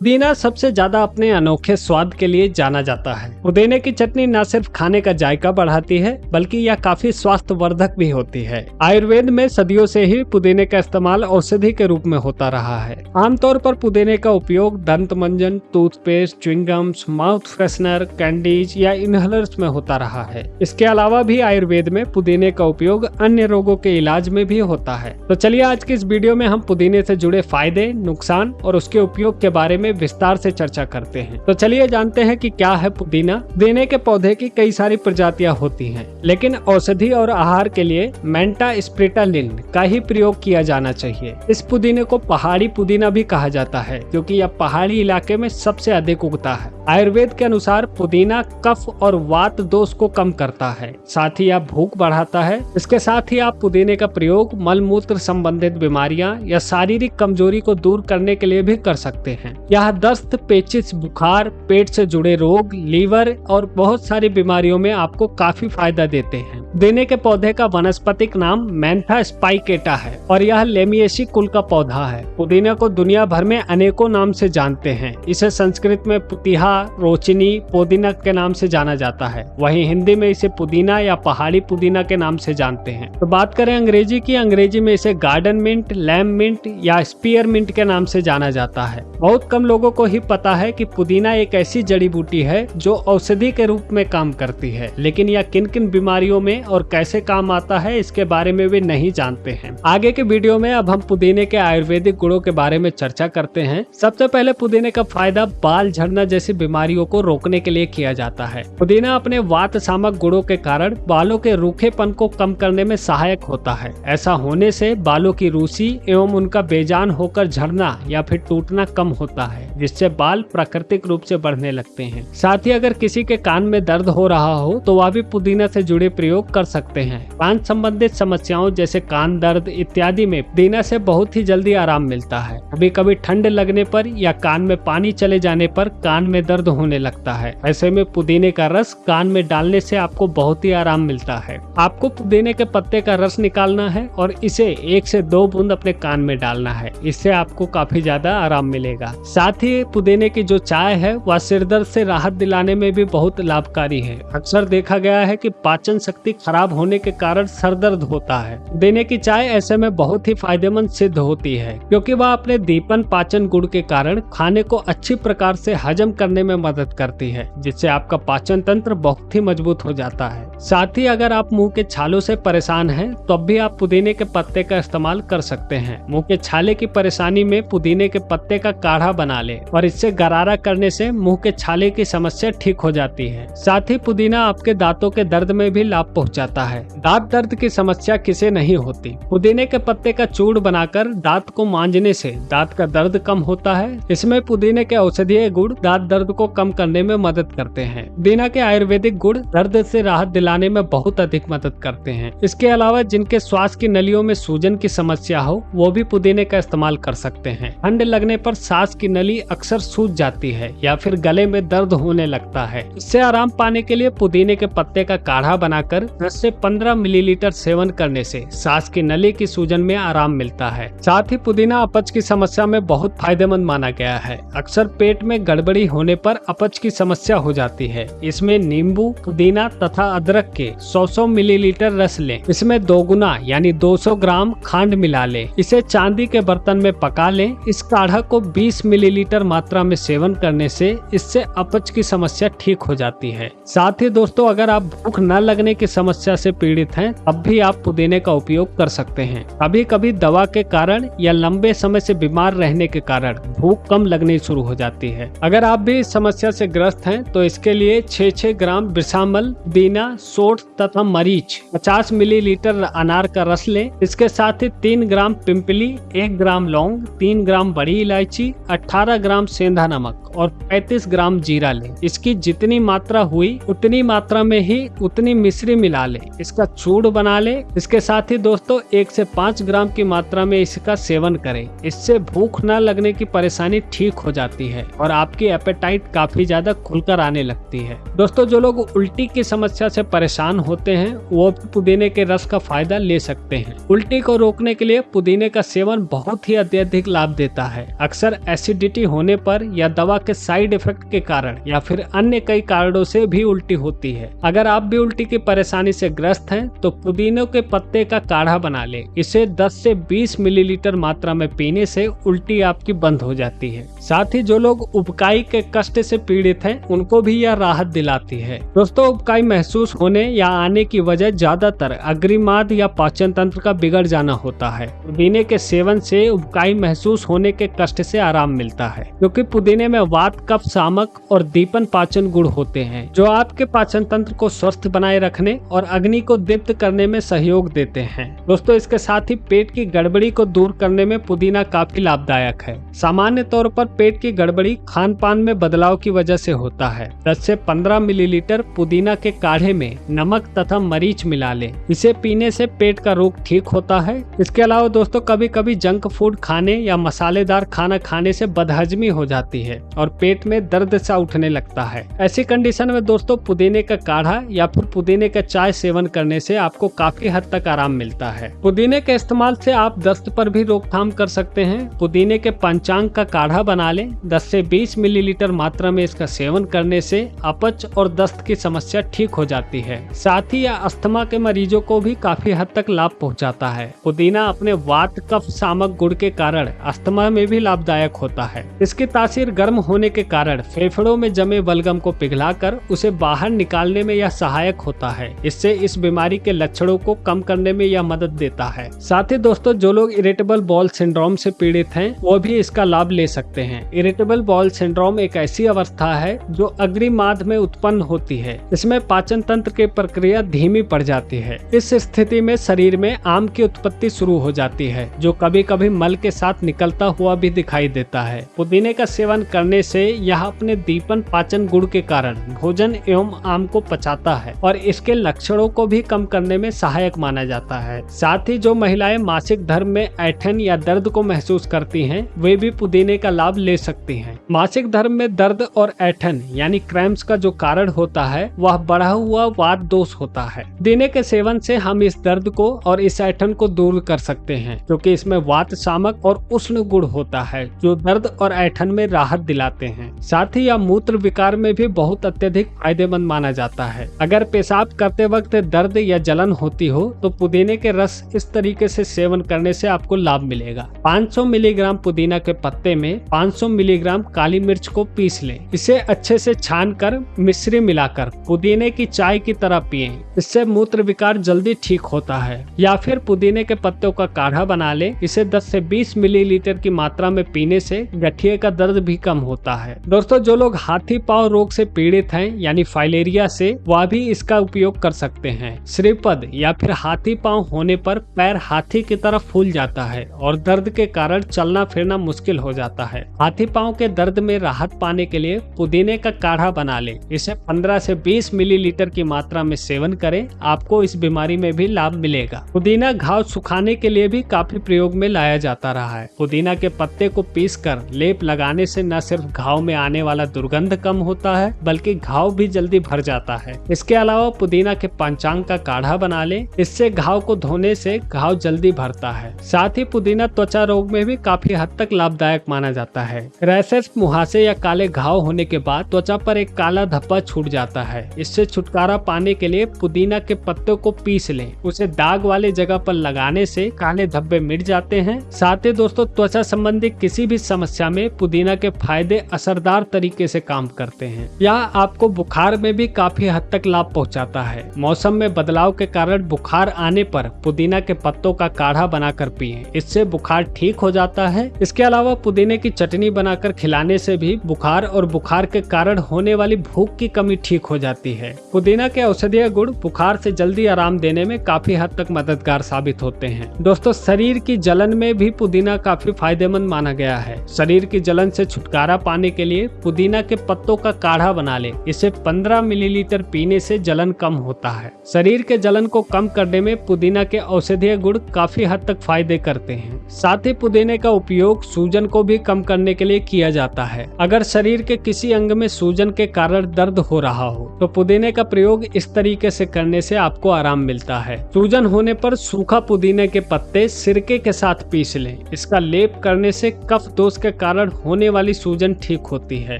पुदीना सबसे ज्यादा अपने अनोखे स्वाद के लिए जाना जाता है। पुदीने की चटनी न सिर्फ खाने का जायका बढ़ाती है बल्कि यह काफी स्वास्थ्यवर्धक भी होती है। आयुर्वेद में सदियों से ही पुदीने का इस्तेमाल औषधि के रूप में होता रहा है। आमतौर पर पुदीने का उपयोग दंत मंजन, toothpaste, chewing gums, mouth freshener, candies या इनहेलर्स में होता रहा है। इसके अलावा भी आयुर्वेद में पुदीने का उपयोग अन्य रोगों के इलाज में भी होता है। तो चलिए आज की इस वीडियो में हम पुदीने से जुड़े फायदे, नुकसान और उसके उपयोग के बारे में विस्तार से चर्चा करते हैं। तो चलिए जानते हैं कि क्या है पुदीना। पुदीने के पौधे की कई सारी प्रजातियां होती हैं, लेकिन औषधि और आहार के लिए मेंटा स्प्रिटालिन का ही प्रयोग किया जाना चाहिए। इस पुदीने को पहाड़ी पुदीना भी कहा जाता है क्योंकि यह पहाड़ी इलाके में सबसे अधिक उगता है। आयुर्वेद के अनुसार पुदीना कफ और वात दोष को कम करता है, साथ ही यह भूख बढ़ाता है। इसके साथ ही आप पुदीने का प्रयोग मल मूत्र संबंधित बीमारियां या शारीरिक कमजोरी को दूर करने के लिए भी कर सकते हैं। यह दस्त, पेचिश, बुखार, पेट से जुड़े रोग, लीवर और बहुत सारी बीमारियों में आपको काफी फायदा देते हैं। पुदीने के पौधे का वानस्पतिक नाम मैंथा स्पाइकेटा है और यह लेमिएसी कुल का पौधा है। पुदीना को दुनिया भर में अनेकों नाम से जानते हैं। इसे संस्कृत में पुतिहा, रोचिनी, पुदीना के नाम से जाना जाता है। वहीं हिंदी में इसे पुदीना या पहाड़ी पुदीना के नाम से जानते हैं। तो बात करें अंग्रेजी की, अंग्रेजी में इसे गार्डन मिंट, लैम मिंट या स्पीयर मिंट के नाम से जाना जाता है। बहुत कम लोगों को ही पता है कि पुदीना एक ऐसी जड़ी बूटी है जो औषधि के रूप में काम करती है, लेकिन यह किन किन बीमारियों में और कैसे काम आता है इसके बारे में भी नहीं जानते हैं। आगे के वीडियो में अब हम पुदीने के आयुर्वेदिक गुणों के बारे में चर्चा करते हैं। सबसे पहले पुदीने का फायदा बाल झड़ना जैसी बीमारियों को रोकने के लिए किया जाता है। पुदीना अपने वात शामक गुणों के कारण बालों के रूखेपन को कम करने में सहायक होता है। ऐसा होने से बालों की रूसी एवं उनका बेजान होकर झड़ना या फिर टूटना कम होता है, जिससे बाल प्राकृतिक रूप से बढ़ने लगते हैं। साथ ही अगर किसी के कान में दर्द हो रहा हो तो वह भी पुदीना से जुड़े प्रयोग कर सकते हैं। कान संबंधित समस्याओं जैसे कान दर्द इत्यादि में पुदीना से बहुत ही जल्दी आराम मिलता है। कभी कभी ठंड लगने पर या कान में पानी चले जाने पर कान में दर्द होने लगता है। ऐसे में पुदीने का रस कान में डालने से आपको बहुत ही आराम मिलता है। आपको पुदीने के पत्ते का रस निकालना है और इसे 1 से 2 बूंद अपने कान में डालना है। इससे आपको काफी ज्यादा आराम मिलेगा। साथ ही पुदीने की जो चाय है वह सिर दर्द से राहत दिलाने में भी बहुत लाभकारी है। अक्सर देखा गया है कि पाचन शक्ति खराब होने के कारण सर दर्द होता है। पुदीने की चाय ऐसे में बहुत ही फायदेमंद सिद्ध होती है क्योंकि वह अपने दीपन पाचन गुण के कारण खाने को अच्छी प्रकार से हजम करने में मदद करती है, जिससे आपका पाचन तंत्र बहुत ही मजबूत हो जाता है। साथ ही अगर आप मुंह के छालों से परेशान हैं तो अब भी आप पुदीने के पत्ते का इस्तेमाल कर सकते हैं। मुंह के छाले की परेशानी में पुदीने के पत्ते का काढ़ा बना ले और इससे गरारा करने से मुंह के छाले की समस्या ठीक हो जाती है। साथ ही पुदीना आपके दांतों के दर्द में भी लाभ पहुंचाता है। दांत दर्द की समस्या किसे नहीं होती। पुदीने के पत्ते का चूर्ण बनाकर दांत को मांजने से दांत का दर्द कम होता है। इसमें पुदीने के औषधीय गुण दांत दर्द को कम करने में मदद करते हैं। पुदीना के आयुर्वेदिक गुण दर्द से राहत दिलाने में बहुत अधिक मदद करते हैं। इसके अलावा जिनके श्वास की नलियों में सूजन की समस्या हो वो भी पुदीने का इस्तेमाल कर सकते हैं। ठंड लगने पर सांस की नली अक्सर सूज जाती है या फिर गले में दर्द होने लगता है। इससे आराम पाने के लिए पुदीने के पत्ते का काढ़ा बनाकर 10 से 15 मिलीलीटर सेवन करने से सांस की नली की सूजन में आराम मिलता है। साथ ही पुदीना अपच की समस्या में बहुत फायदेमंद माना गया है। अक्सर पेट में गड़बड़ी होने पर अपच की समस्या हो जाती है। इसमें नींबू, पुदीना तथा अदरक के 100 मिलीलीटर रस लें। इसमें 2 गुना यानी 200 ग्राम खांड मिला लें। इसे चांदी के बर्तन में पका लें। इस काढ़ा को 20 मिलीलीटर मात्रा में सेवन करने से इससे अपच की समस्या ठीक हो जाती है। साथ ही दोस्तों, अगर आप भूख न लगने की समस्या से पीड़ित हैं तब भी आप पुदीने का उपयोग कर सकते हैं। कभी कभी दवा के कारण या लंबे समय से बीमार रहने के कारण भूख कम लगनी शुरू हो जाती है। अगर आप भी इस समस्या से ग्रस्त हैं तो इसके लिए 6 ग्राम बिसामल, पुदीना, सोंठ तथा मरीच, 50 मिलीलीटर अनार का रस लें। इसके साथ ही 3 ग्राम पिंपली, 1 ग्राम लौंग, 3 ग्राम बड़ी इलायची, 18 ग्राम सेंधा नमक और 35 ग्राम जीरा लें। इसकी जितनी मात्रा हुई उतनी मात्रा में ही उतनी मिश्री मिला लें। इसका चूर्ण बना लें। इसके साथ ही दोस्तों 1 से 5 ग्राम की मात्रा में इसका सेवन करें। इससे भूख न लगने की परेशानी ठीक हो जाती है और आपकी एपेटाइट काफी ज्यादा खुलकर आने लगती है। दोस्तों जो लोग उल्टी की समस्या से परेशान होते हैं वो भी पुदीने के रस का फायदा ले सकते हैं। उल्टी को रोकने के लिए पुदीने का सेवन बहुत ही अत्यधिक लाभ देता है। अक्सर एसिडिटी होने पर या दवा के साइड इफेक्ट के कारण या फिर अन्य कई कारणों से भी उल्टी होती है। अगर आप भी उल्टी की परेशानी से ग्रस्त हैं तो पुदीने के पत्ते का काढ़ा बना लें। इसे 10 से 20 मिलीलीटर मात्रा में पीने से उल्टी आपकी बंद हो जाती है। साथ ही जो लोग उबकाई के कष्ट से पीड़ित हैं उनको भी यह राहत दिलाती है। दोस्तों उबकाई महसूस होने या आने की वजह ज्यादातर अग्रिमाद या पाचन तंत्र का बिगड़ जाना होता है। पुदीने के सेवन से उबकाई महसूस होने के कष्ट से आराम मिलता है, क्योंकि पुदीने में वात, कफ, सामक और दीपन पाचन गुण होते हैं जो आपके पाचन तंत्र को स्वस्थ बनाए रखने और अग्नि को दीप्त करने में सहयोग देते हैं। दोस्तों इसके साथ ही पेट की गड़बड़ी को दूर करने में पुदीना काफी लाभदायक है। सामान्य तौर पर पेट की गड़बड़ी खान पान में बदलाव की वजह से होता है। 10 से 15 मिलीलीटर पुदीना के काढ़े में नमक तथा मरीच मिला लें। इसे पीने से पेट का रोग ठीक होता है। इसके अलावा दोस्तों कभी कभी जंक फूड खाने या मसालेदार खाना खाने से बदहजमी हो जाती है और पेट में दर्द सा उठने लगता है। ऐसी कंडीशन में दोस्तों पुदीने का काढ़ा या फिर पुदीने का चाय सेवन करने से आपको काफी हद तक आराम मिलता है। पुदीने के इस्तेमाल से आप दस्त पर भी रोकथाम कर सकते हैं। पुदीने के पंचांग का काढ़ा बना लें। 10 से 20 मिलीलीटर मात्रा में इसका सेवन करने से अपच और दस्त की समस्या ठीक हो जाती है। साथ ही यह अस्थमा के मरीजों को भी काफी हद तक लाभ पहुंचाता है। पुदीना अपने वात, कफ, सामक गुण के कारण अस्थमा में भी लाभदायक होता है। इसकी तासीर गर्म होने के कारण फेफड़ों में जमे बलगम को पिघलाकर उसे बाहर निकालने में यह सहायक होता है। इससे इस बीमारी के लक्षणों को कम करने में यह मदद देता है। साथ ही दोस्तों जो लोग इरिटेबल बाउल सिंड्रोम से पीड़ित हैं वो भी इसका लाभ ले सकते हैं। इरिटेबल बाउल सिंड्रोम एक ऐसी अवस्था है जो अग्रिमाद में उत्पन्न होती है। इसमें पाचन तंत्र की प्रक्रिया धीमी पड़ जाती है। इस स्थिति में शरीर में आम की उत्पत्ति शुरू हो जाती है जो कभी कभी मल के साथ निकलता हुआ भी दिखाई देता है। पुदीने का सेवन करने से यह अपने दीपन पाचन गुण के कारण भोजन एवं आम को पचाता है और इसके लक्षणों को भी कम करने में सहायक माना जाता है। साथ ही जो महिलाएं मासिक धर्म में ऐंठन या दर्द को महसूस करती हैं वे भी पुदीने का लाभ ले सकती हैं। मासिक धर्म में दर्द और ऐंठन यानी क्रैम्प्स का जो कारण होता है वह बढ़ा हुआ वात दोष होता है। पुदीने के सेवन से हम इस दर्द को और इस ऐंठन को दूर कर सकते हैं, क्योंकि इसमें वात, सामक और उष्ण गुण होता है जो दर्द और ऐंठन में राहत दिलाते हैं। साथ ही यह मूत्र विकार में भी बहुत अत्यधिक फायदेमंद माना जाता है। अगर पेशाब करते वक्त दर्द या जलन होती हो तो पुदीने के रस इस तरीके से सेवन करने से आपको लाभ मिलेगा। 500 मिलीग्राम पुदीना के पत्ते में 500 मिलीग्राम काली मिर्च को पीस लें। इसे अच्छे से छानकर मिश्री मिलाकर पुदीने की चाय की तरह पिएं। इससे मूत्र विकार जल्दी ठीक होता है। या फिर पुदीने के पत्तों का काढ़ा बना लें। इसे 10 से 20 मिलीलीटर की मात्रा में पीने से गठिए का दर्द भी कम होता है। दोस्तों जो लोग हाथी पांव रोग से पीड़ित हैं यानी फाइलेरिया से, वह भी इसका उपयोग कर सकते हैं। श्रीपद या फिर हाथी पांव होने पर पैर हाथी की तरफ फूल जाता है और दर्द के कारण चलना फिरना मुश्किल हो जाता है। हाथी पांव के दर्द में राहत पाने के लिए पुदीने का काढ़ा बना लें। इसे 15 से 20 मिलीलीटर की मात्रा में सेवन करें। आपको इस बीमारी में भी लाभ मिलेगा। पुदीना घाव सुखाने के लिए भी काफी प्रयोग में लाया जाता रहा है। पुदीना के पत्ते को पीसकर लेप लगाने से न सिर्फ घाव में आने वाला दुर्गंध कम होता है बल्कि घाव भी जल्दी भर जाता है। इसके अलावा पुदीना के पंचांग का काढ़ा बना लें। इससे घाव को धोने से घाव जल्दी भरता है। साथ ही पुदीना त्वचा रोग में भी काफी हद तक लाभदायक माना जाता है। रैशेस, मुहासे या काले घाव होने के बाद त्वचा पर एक काला धब्बा छूट जाता है। इससे छुटकारा पाने के लिए पुदीना के पत्तों को पीस लें। उसे दाग वाले जगह पर लगाने से काले धब्बे मिट जाते हैं। साथ ही दोस्तों त्वचा संबंधी किसी भी समस्या में पुदीना के फायदे असरदार तरीके से काम करते हैं। यह आपको बुखार में भी काफी हद तक लाभ पहुंचाता है। मौसम में बदलाव के कारण बुखार आने पर पुदीना के पत्तों का काढ़ा बनाकर पिएं। इससे बुखार ठीक हो जाता है। इसके अलावा पुदीने की चटनी बनाकर खिलाने से भी बुखार और बुखार के कारण होने वाली भूख की कमी ठीक हो जाती है। पुदीना के औषधीय गुण बुखार से जल्दी आराम देने में काफी हद तक मददगार साबित होते हैं। दोस्तों शरीर की जलन में भी पुदीना काफी फायदेमंद माना गया है। शरीर की जलन से छुटकारा पाने के लिए पुदीना के पत्तों का काढ़ा बना ले। इसे 15 मिलीलीटर पीने से जलन कम होता है। शरीर के जलन को कम करने में पुदीना के औषधीय गुण काफी हद तक फायदे करते हैं। साथ ही पुदीने का उपयोग सूजन को भी कम करने के लिए किया जाता है। अगर शरीर के किसी अंग में सूजन के कारण दर्द हो रहा हो तो पुदीने का प्रयोग इस तरीके से करने से आपको आराम मिलता है। सूजन होने पर सूखा पुदीने के पत्ते सिरके के साथ पीस लें। इसका लेप करने से कफ दोष के कारण होने वाली सूजन ठीक होती है।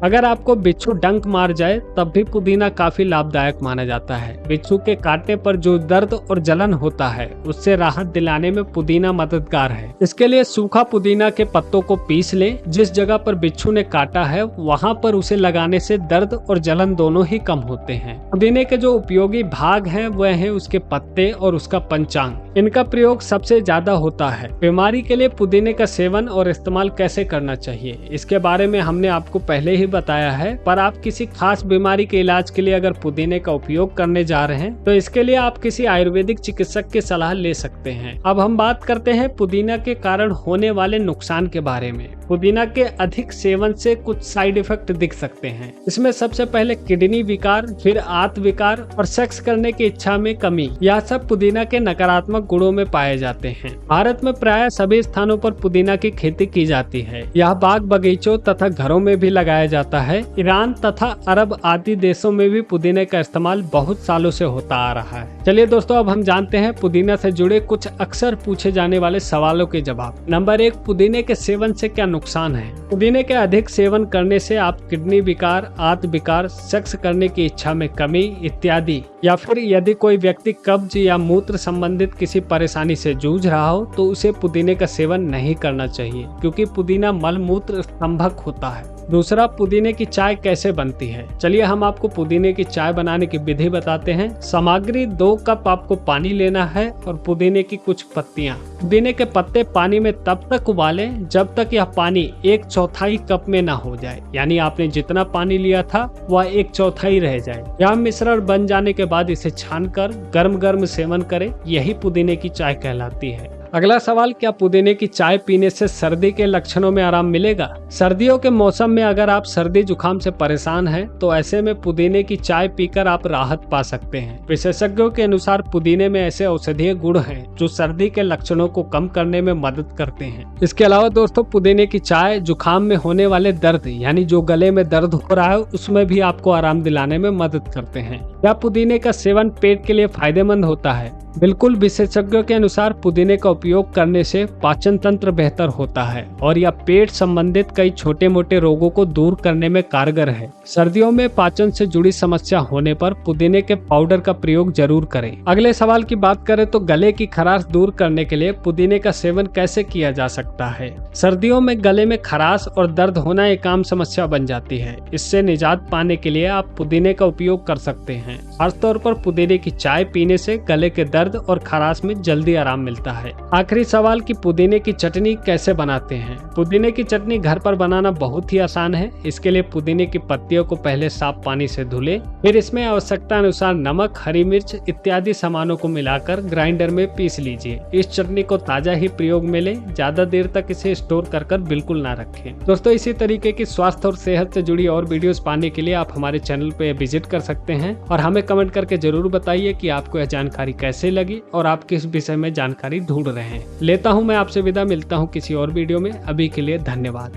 अगर आपको बिच्छू डंक मार जाए तब भी पुदीना काफी लाभदायक माना जाता है। बिच्छू के काटने पर जो दर्द और जलन होता है उससे राहत दिलाने में पुदीना मददगार है। इसके लिए सूखा पुदीना के पत्तों को पीस लें। जिस जगह पर बिच्छू ने काटा है वहां पर उसे लगाने से दर्द और जलन दोनों ही कम होते हैं। पुदीने के जो उपयोगी भाग हैं वह है उसके पत्ते और उसका पंचांग। इनका प्रयोग सबसे ज्यादा होता है। बीमारी के लिए पुदीने का सेवन और इस्तेमाल कैसे करना चाहिए इसके बारे में हमने आपको पहले ही बताया है, पर आप किसी खास बीमारी के इलाज के लिए अगर पुदीने का उपयोग करने जा रहे हैं तो इसके लिए आप किसी आयुर्वेदिक चिकित्सक की सलाह ले सकते हैं। अब हम बात करते हैं पुदीना के कारण होने वाले नुकसान के बारे में। पुदीना के अधिक सेवन से कुछ साइड इफेक्ट दिख सकते हैं। इसमें सबसे पहले किडनी विकार, फिर आंत विकार और सेक्स करने की इच्छा में कमी, यह सब पुदीना के नकारात्मक गुणों में पाए जाते हैं। भारत में प्राय सभी स्थानों पर पुदीना की खेती की जाती है। यह बाग बगीचों तथा घरों में भी लगाया जाता है। ईरान तथा अरब आदि देशों में भी पुदीने का इस्तेमाल बहुत सालों से होता आ रहा है। चलिए दोस्तों, अब हम जानते हैं पुदीना से जुड़े कुछ अक्सर पूछे जाने वाले सवालों के जवाब। नंबर 1, पुदीने के सेवन से क्या नुकसान है? पुदीने के अधिक सेवन करने से आप किडनी विकार, आंत विकार, सेक्स करने की इच्छा में कमी इत्यादि, या फिर यदि कोई व्यक्ति कब्ज या मूत्र संबंधित किसी परेशानी से जूझ रहा हो तो उसे पुदीने का सेवन नहीं करना चाहिए, क्योंकि पुदीना मल मूत्र स्तंभक होता है। दूसरा, पुदीने की चाय कैसे बनती है? चलिए हम आपको पुदीने की चाय बनाने की विधि बताते हैं। सामग्री: 2 कप आपको पानी लेना है और पुदीने की कुछ पत्तियां। पुदीने के पत्ते पानी में तब तक उबालें जब तक यह पानी 1/4 कप में ना हो जाए, यानी आपने जितना पानी लिया था वह 1/4 रह जाए। यह मिश्रण बन जाने के बाद इसे छानकर गर्म गर्म सेवन करें। यही पुदीने की चाय कहलाती है। अगला सवाल, क्या पुदीने की चाय पीने से सर्दी के लक्षणों में आराम मिलेगा? सर्दियों के मौसम में अगर आप सर्दी जुकाम से परेशान हैं तो ऐसे में पुदीने की चाय पीकर आप राहत पा सकते हैं। विशेषज्ञों के अनुसार पुदीने में ऐसे औषधीय गुण हैं जो सर्दी के लक्षणों को कम करने में मदद करते हैं। इसके अलावा दोस्तों, पुदीने की चाय जुकाम में होने वाले दर्द, यानी जो गले में दर्द हो रहा है उसमें भी आपको आराम दिलाने में मदद करते हैं। क्या पुदीने का सेवन पेट के लिए फायदेमंद होता है? बिल्कुल, विशेषज्ञों के अनुसार पुदीने का उपयोग करने से पाचन तंत्र बेहतर होता है और यह पेट संबंधित कई छोटे मोटे रोगों को दूर करने में कारगर है। सर्दियों में पाचन से जुड़ी समस्या होने पर पुदीने के पाउडर का प्रयोग जरूर करें। अगले सवाल की बात करें तो गले की खराश दूर करने के लिए पुदीने का सेवन कैसे किया जा सकता है? सर्दियों में गले में खराश और दर्द होना एक आम समस्या बन जाती है। इससे निजात पाने के लिए आप पुदीने का उपयोग कर सकते हैं। खासतौर पर पुदीने की चाय पीने से गले के दर्द और खराश में जल्दी आराम मिलता है। आखिरी सवाल कि पुदीने की चटनी कैसे बनाते हैं? पुदीने की चटनी घर पर बनाना बहुत ही आसान है। इसके लिए पुदीने की पत्तियों को पहले साफ पानी से धुले, फिर इसमें आवश्यकता अनुसार नमक, हरी मिर्च इत्यादि सामानों को मिलाकर ग्राइंडर में पीस लीजिए। इस चटनी को ताजा ही प्रयोग में लें, ज्यादा देर तक इसे स्टोर कर बिल्कुल ना रखें। दोस्तों, इसी तरीके की स्वास्थ्य और सेहत से जुड़ी और वीडियोस पाने के लिए आप हमारे चैनल पे विजिट कर सकते हैं और हमें कमेंट करके जरूर बताइए कि आपको यह जानकारी कैसे लगी और आप किस विषय में जानकारी ढूंढ रहे हैं। लेता हूं मैं आपसे विदा, मिलता हूं किसी और वीडियो में। अभी के लिए धन्यवाद।